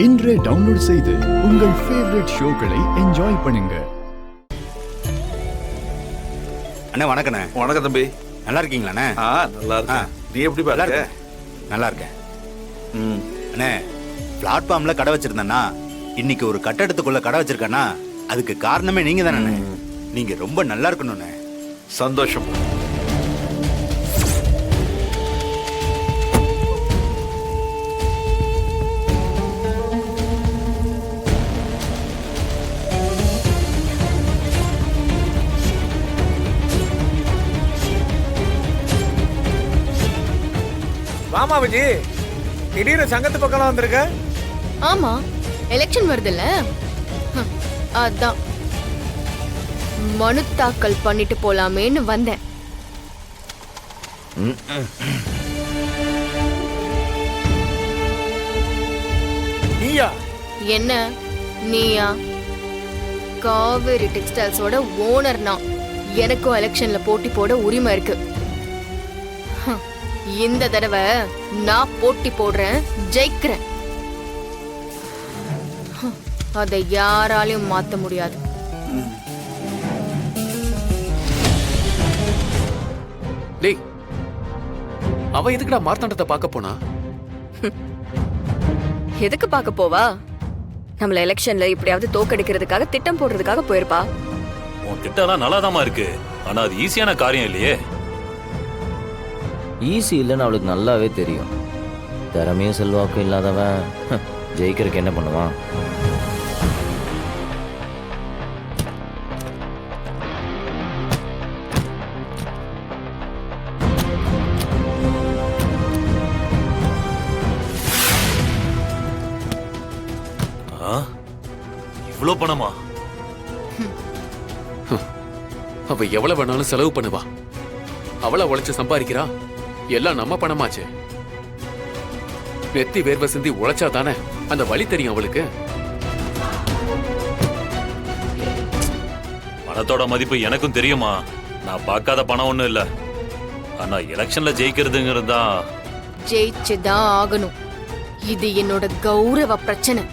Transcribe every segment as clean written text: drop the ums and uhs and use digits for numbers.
இன்றே டவுன்லோட் செய்து உங்கள் ஃபேவரட் ஷோக்களை என்ஜாய் பண்ணுங்க. அண்ணா வணக்கண்ணே. வணக்கம் தம்பி. நல்லா இருக்கீங்களாண்ணே? நல்லா இருக்கேன். நீ எப்படி பாருங்க? நல்லா இருக்கேன். அண்ணே, பிளாட்ஃபார்ம்ல கடை வச்சிருந்தேன்னா இன்னைக்கு ஒரு கட்டடத்துக்குள்ள கடை வச்சிருக்கேன்னா அதுக்கு காரணமே நீங்க தானே. நீங்க ரொம்ப நல்லா இருக்கணும்ண்ணே. சந்தோஷம். வாமா விஜி, திடீர்னு சங்கத்து பக்கம் வந்திருக்க? ஆமா, எலெக்ஷன் வருதுல்ல, அதான் மனு தாக்கல் பண்ணிட்டு போலாமேன்னு வந்தேன். நீயா? என்ன நீயா? காவேரி டெக்ஸ்டைல்ஸோட ஓனர் நான். எனக்கும் எலெக்ஷன்ல போட்டி போட உரிமை இருக்கு. இந்த தடவை நான் போட்டி போடுறேன், ஜெயிக்கிறேன். அதை யாராலையும் மாத்த முடியாது. டேய், அவ எதுக்குடா மார்த்தாண்டத்தை பார்க்க போனா? எதுக்கு பார்க்க போவா? நம்மள எலெக்ஷன்ல இப்படியாவது தோக்கடிக்கிறதுக்காக திட்டம் போடுறதுக்காக போயிருப்பா. உன் திட்டம்லாம் நல்லாதாமா இருக்கு, ஆனா அது ஈஸியான காரியம் இல்லையே. ஈஸி இல்லைன்னு அவளுக்கு நல்லாவே தெரியும். திறமையும் செல்வாக்கும் இல்லாதவன் ஜெயிக்கிறதுக்கு என்ன பண்ணுவான்? இவ்ளோ பணமா? அவ எவ்வளவு வேணாலும் செலவு பண்ணுவா. அவளை உழைச்சு சம்பாதிக்கிறா. எல்லாம் நம்ம பணமாச்சு. நெத்தி வேர்வை சிந்தி உழைச்சா தானே அந்த வழி தெரியும் அவளுக்கு. பணத்தோட மதிப்பு எனக்கும் தெரியுமா. நான் பார்க்காத பணம் ஒண்ணும் இல்ல. ஆனா எலெக்ஷன்ல ஜெயிக்கிறதுங்கிறதா ஜெயிச்சுதான் ஆகணும். இது என்னோட கௌரவ பிரச்சனை.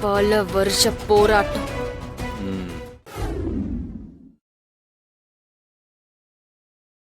பல வருஷ போராட்டம்.